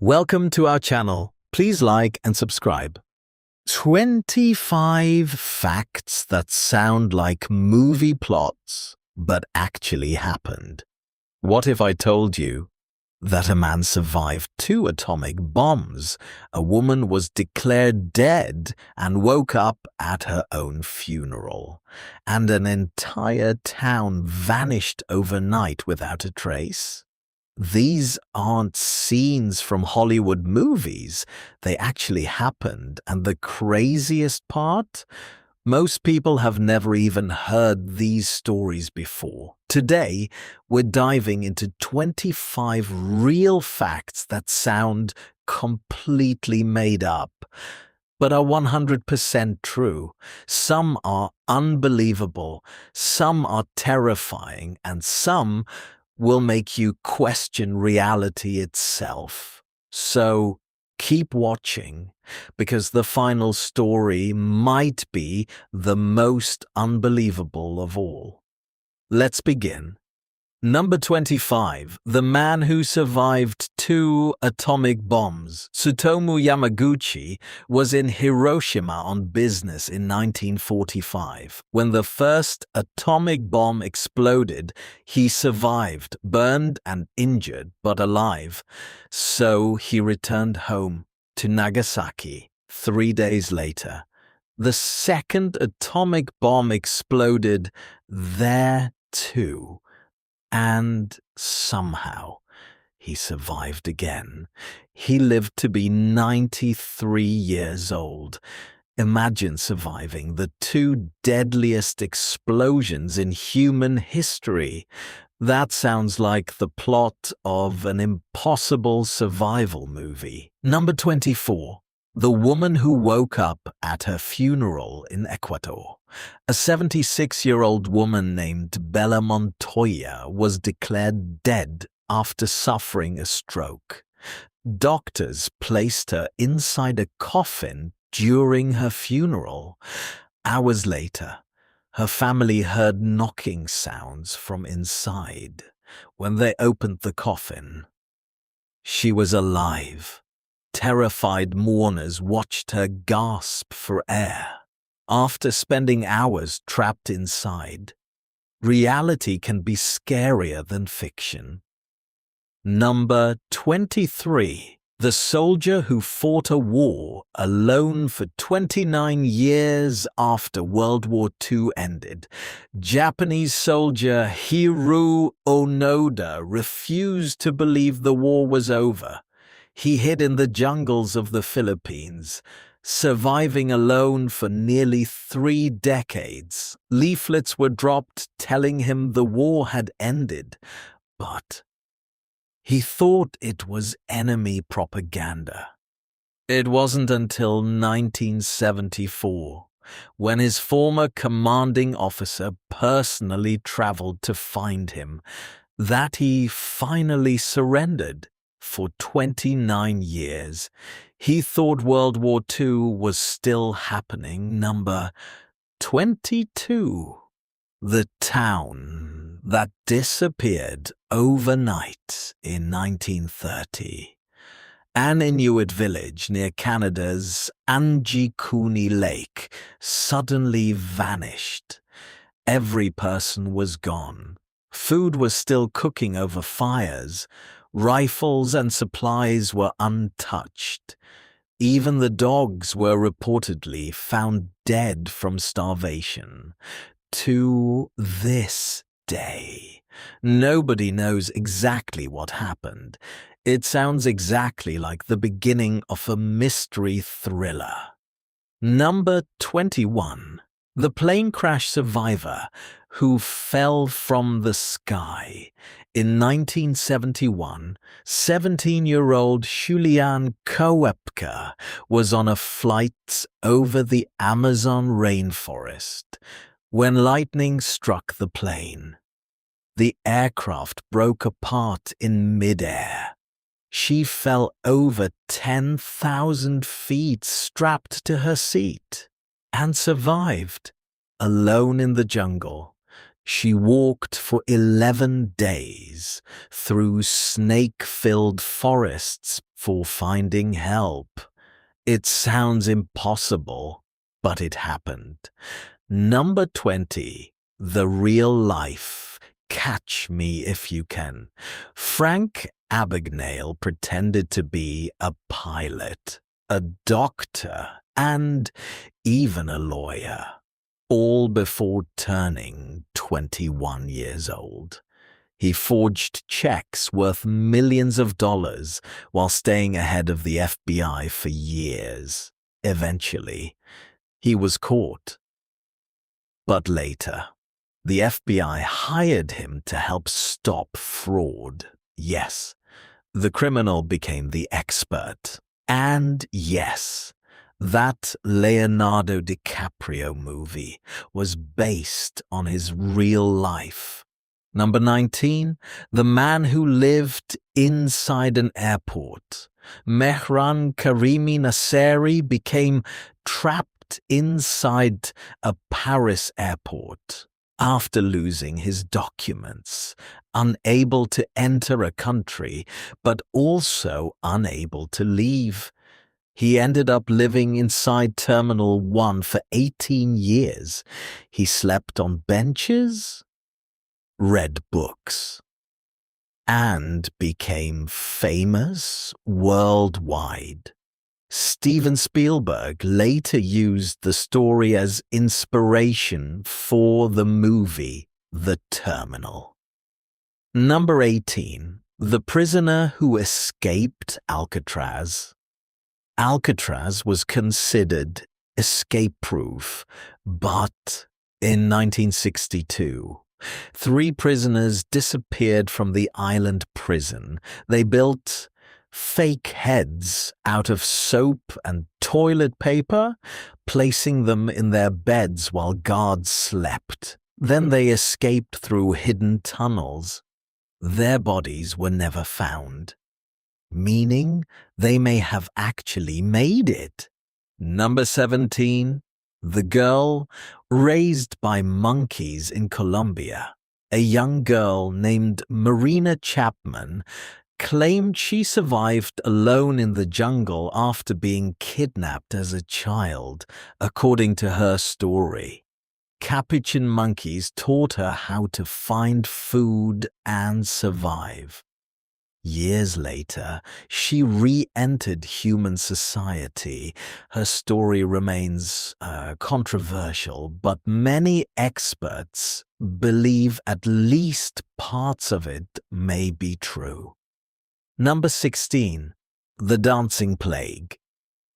Welcome to our channel. Please like and subscribe. 25 facts that sound like movie plots, but actually happened. What if I told you that a man survived 2 atomic bombs, a woman was declared dead and woke up at her own funeral, and an entire town vanished overnight without a trace? These aren't scenes from Hollywood movies. They actually happened. And the craziest part? Most people have never even heard these stories before. Today, we're diving into 25 real facts that sound completely made up, but are 100% true. Some are unbelievable, some are terrifying, and some will make you question reality itself. So keep watching, because the final story might be the most unbelievable of all. Let's begin. Number 25. The man who survived 2 atomic bombs. Tsutomu Yamaguchi was in Hiroshima on business in 1945. When the first atomic bomb exploded, he survived, burned and injured, but alive. So he returned home to Nagasaki 3 days later. The second atomic bomb exploded there too. And somehow, he survived again. He lived to be 93 years old. Imagine surviving the 2 deadliest explosions in human history. That sounds like the plot of an impossible survival movie. Number 24. The woman who woke up at her funeral in Ecuador. A 76-year-old woman named Bella Montoya was declared dead after suffering a stroke. Doctors placed her inside a coffin during her funeral. Hours later, her family heard knocking sounds from inside. When they opened the coffin, she was alive. Terrified mourners watched her gasp for air. After spending hours trapped inside, reality can be scarier than fiction. Number 23. The soldier who fought a war alone for 29 years after World War II ended. Japanese soldier Hiroo Onoda refused to believe the war was over. He hid in the jungles of the Philippines, surviving alone for nearly 3 decades. Leaflets were dropped telling him the war had ended, but he thought it was enemy propaganda. It wasn't until 1974, when his former commanding officer personally traveled to find him, that he finally surrendered. For 29 years, he thought World War II was still happening. Number 22. The town that disappeared overnight in 1930. An Inuit village near Canada's Anjikuni Lake suddenly vanished. Every person was gone. Food was still cooking over fires. Rifles and supplies were untouched. Even the dogs were reportedly found dead from starvation. To this day, nobody knows exactly what happened. It sounds exactly like the beginning of a mystery thriller. Number 21. The plane crash survivor who fell from the sky. In 1971, 17-year-old Julian Koepka was on a flight over the Amazon rainforest when lightning struck the plane. The aircraft broke apart in midair. She fell over 10,000 feet strapped to her seat and survived. Alone in the jungle, she walked for 11 days through snake-filled forests, for finding help. It sounds impossible, but it happened. Number 20. The Real Life. Catch Me If You Can. Frank Abagnale pretended to be a pilot, a doctor, and even a lawyer, all before turning 21 years old. He forged checks worth millions of dollars while staying ahead of the FBI for years. Eventually, he was caught. But later, the FBI hired him to help stop fraud. Yes, the criminal became the expert. And yes, that Leonardo DiCaprio movie was based on his real life. Number 19, the man who lived inside an airport. Mehran Karimi Nasseri became trapped inside a Paris airport after losing his documents, unable to enter a country, but also unable to leave. He ended up living inside Terminal 1 for 18 years. He slept on benches, read books, and became famous worldwide. Steven Spielberg later used the story as inspiration for the movie The Terminal. Number 18. The prisoner who escaped Alcatraz. Alcatraz was considered escape-proof, but in 1962, 3 prisoners disappeared from the island prison. They built fake heads out of soap and toilet paper, placing them in their beds while guards slept. Then they escaped through hidden tunnels. Their bodies were never found, meaning they may have actually made it. Number 17. The girl raised by monkeys in Colombia. A young girl named Marina Chapman claimed she survived alone in the jungle after being kidnapped as a child, according to her story. Capuchin monkeys taught her how to find food and survive. Years later, she re-entered human society. Her story remains controversial, but many experts believe at least parts of it may be true. Number 16. The Dancing Plague.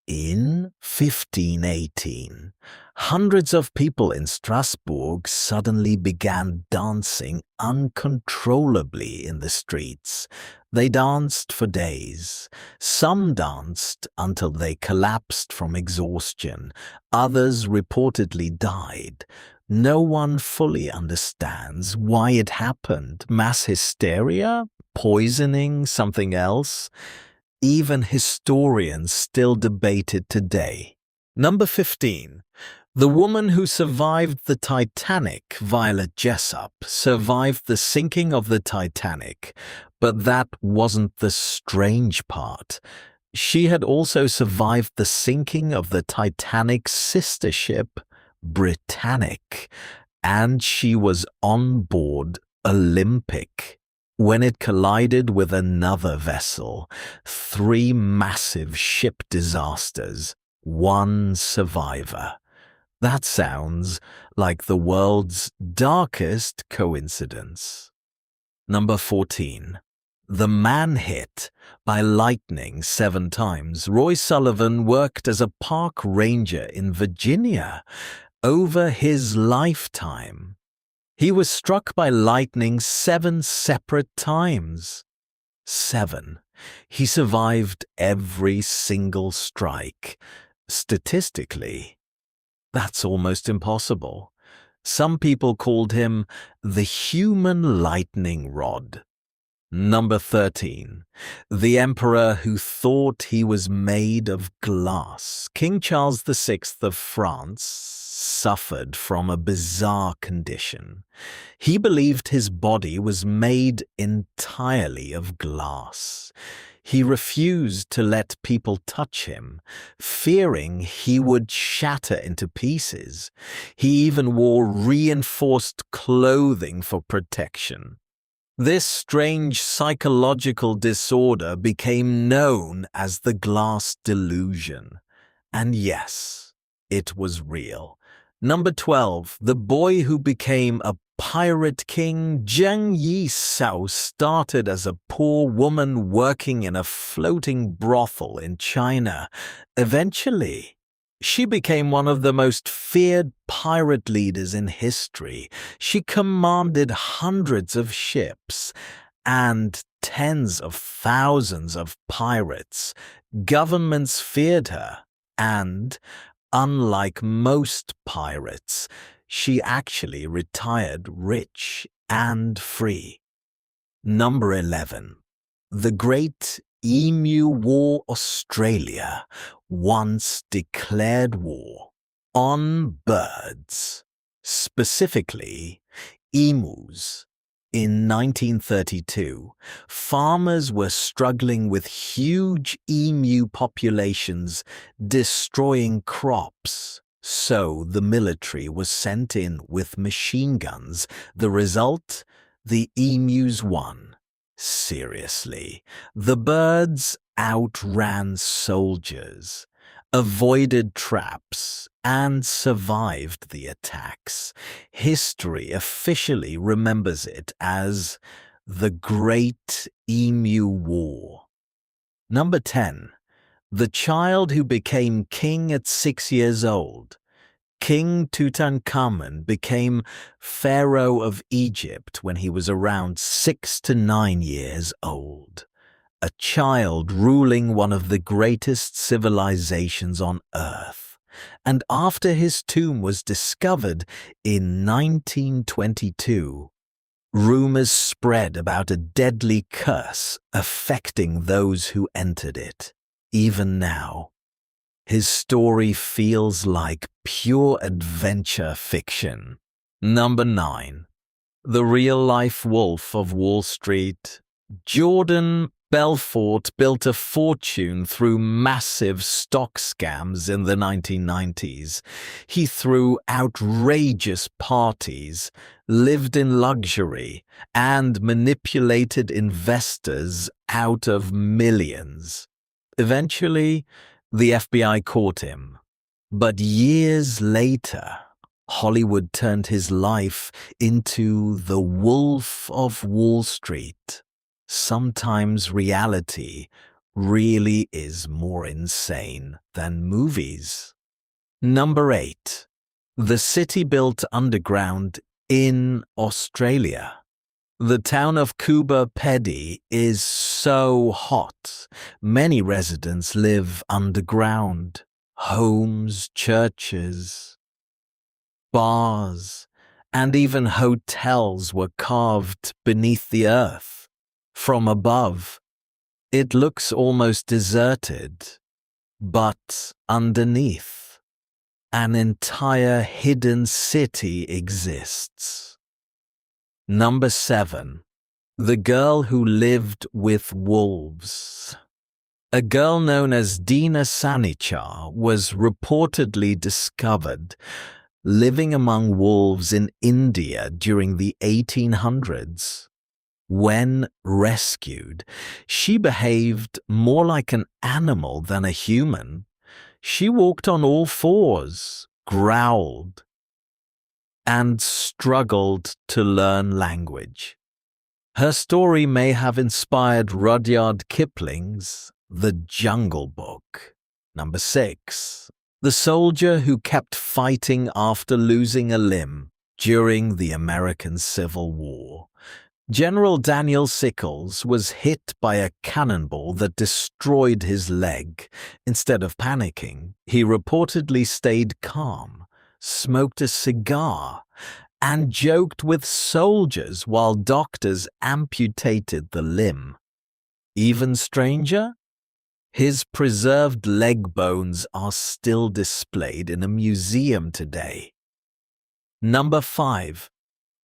In 1518, hundreds of people in Strasbourg suddenly began dancing uncontrollably in the streets. They danced for days. Some danced until they collapsed from exhaustion. Others reportedly died. No one fully understands why it happened. Mass hysteria? Poisoning? Something else? Even historians still debate it today. Number 15. The woman who survived the Titanic, Violet Jessop, survived the sinking of the Titanic, but that wasn't the strange part. She had also survived the sinking of the Titanic's sister ship, Britannic, and she was on board Olympic when it collided with another vessel. 3 massive ship disasters, 1 survivor. That sounds like the world's darkest coincidence. Number 14. The Man Hit by Lightning 7 times. Roy Sullivan worked as a park ranger in Virginia. Over his lifetime, he was struck by lightning 7 separate times. 7. He survived every single strike. Statistically, that's almost impossible. Some people called him the human lightning rod. Number 13. The emperor who thought he was made of glass. King Charles VI of France suffered from a bizarre condition. He believed his body was made entirely of glass. He refused to let people touch him, fearing he would shatter into pieces. He even wore reinforced clothing for protection. This strange psychological disorder became known as the glass delusion. And yes, it was real. Number 12, the boy who became a pirate king. Zheng Yisao started as a poor woman working in a floating brothel in China. Eventually, she became one of the most feared pirate leaders in history. She commanded hundreds of ships and tens of thousands of pirates. Governments feared her, and, unlike most pirates, she actually retired rich and free. Number 11. The Great Emu War. Australia once declared war on birds, specifically emus. In 1932, farmers were struggling with huge emu populations destroying crops. So the military was sent in with machine guns. The result? The emus won. Seriously, the birds outran soldiers, avoided traps, and survived the attacks. History officially remembers it as the Great Emu War. Number 10. The child who became king at 6 years old. King Tutankhamun became pharaoh of Egypt when he was around 6 to 9 years old. A child ruling one of the greatest civilizations on Earth. And after his tomb was discovered in 1922, rumors spread about a deadly curse affecting those who entered it. Even now, his story feels like pure adventure fiction. Number 9. The real-life Wolf of Wall Street. Jordan Belfort built a fortune through massive stock scams in the 1990s. He threw outrageous parties, lived in luxury, and manipulated investors out of millions. Eventually, the FBI caught him. But years later, Hollywood turned his life into the Wolf of Wall Street. Sometimes reality really is more insane than movies. Number 8. The city built underground in Australia. The town of Coober Pedy is so hot. Many residents live underground. Homes, churches, bars, and even hotels were carved beneath the earth. From above, it looks almost deserted, but underneath, an entire hidden city exists. Number 7. The girl who lived with wolves. A girl known as Dina Sanichar was reportedly discovered living among wolves in India during the 1800s. When rescued, she behaved more like an animal than a human. She walked on all fours, growled, and struggled to learn language. Her story may have inspired Rudyard Kipling's The Jungle Book. Number 6. The soldier who kept fighting after losing a limb during the American Civil War. General Daniel Sickles was hit by a cannonball that destroyed his leg. Instead of panicking, he reportedly stayed calm, smoked a cigar, and joked with soldiers while doctors amputated the limb. Even stranger? His preserved leg bones are still displayed in a museum today. Number 5.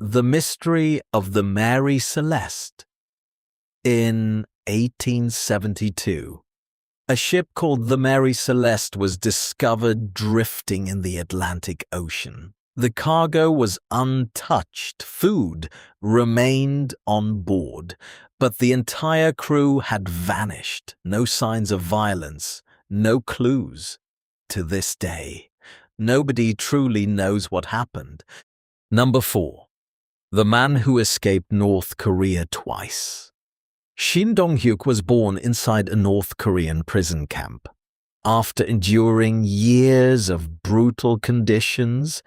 The Mystery of the Mary Celeste. In 1872. A ship called the Mary Celeste was discovered drifting in the Atlantic Ocean. The cargo was untouched. Food remained on board, but the entire crew had vanished. No signs of violence, no clues. To this day, nobody truly knows what happened. Number 4. The man who escaped North Korea twice. Shin Dong-hyuk was born inside a North Korean prison camp. After enduring years of brutal conditions,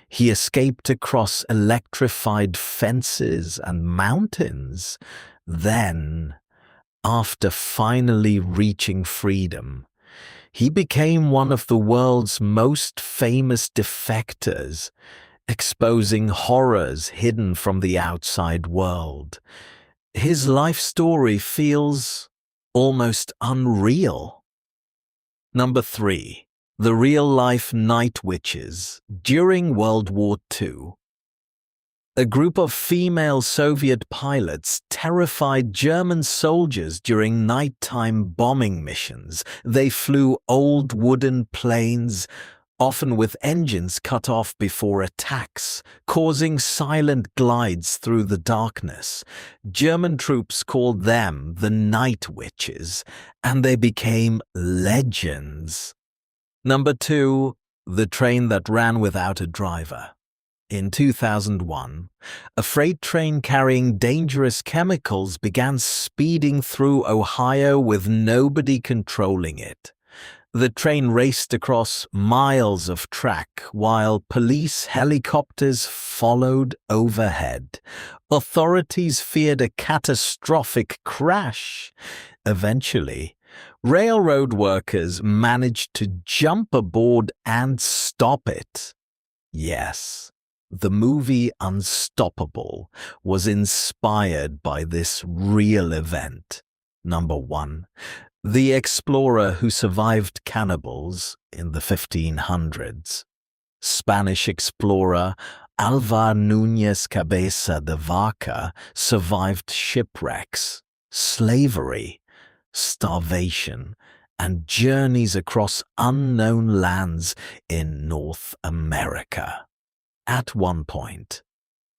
he escaped across electrified fences and mountains. Then, after finally reaching freedom, he became one of the world's most famous defectors, exposing horrors hidden from the outside world. His life story feels almost unreal. Number 3. The real-life night witches. During World War II, a group of female Soviet pilots terrified German soldiers during nighttime bombing missions. They flew old wooden planes, often with engines cut off before attacks, causing silent glides through the darkness. German troops called them the Night Witches, and they became legends. Number 2. The train that ran without a driver. In 2001, a freight train carrying dangerous chemicals began speeding through Ohio with nobody controlling it. The train raced across miles of track while police helicopters followed overhead. Authorities feared a catastrophic crash. Eventually, railroad workers managed to jump aboard and stop it. Yes, the movie Unstoppable was inspired by this real event. Number 1. The explorer who survived cannibals in the 1500s. Spanish explorer Alvar Núñez Cabeza de Vaca survived shipwrecks, slavery, starvation, and journeys across unknown lands in North America. At one point,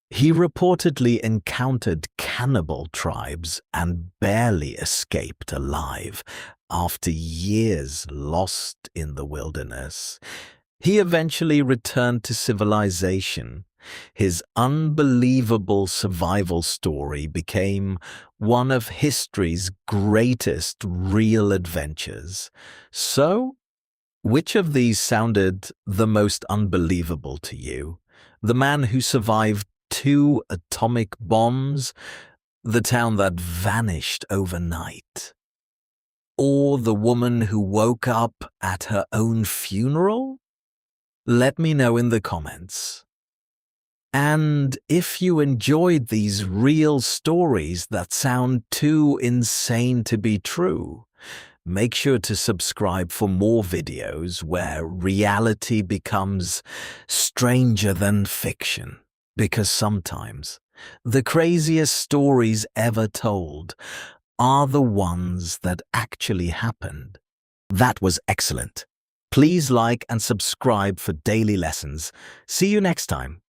he reportedly encountered cannibal tribes and barely escaped alive. After years lost in the wilderness, he eventually returned to civilization. His unbelievable survival story became one of history's greatest real adventures. So, which of these sounded the most unbelievable to you? The man who survived 2 atomic bombs, the town that vanished overnight, or the woman who woke up at her own funeral? Let me know in the comments. And if you enjoyed these real stories that sound too insane to be true, make sure to subscribe for more videos where reality becomes stranger than fiction. Because sometimes the craziest stories ever told are the ones that actually happened. That was excellent. Please like and subscribe for daily lessons. See you next time.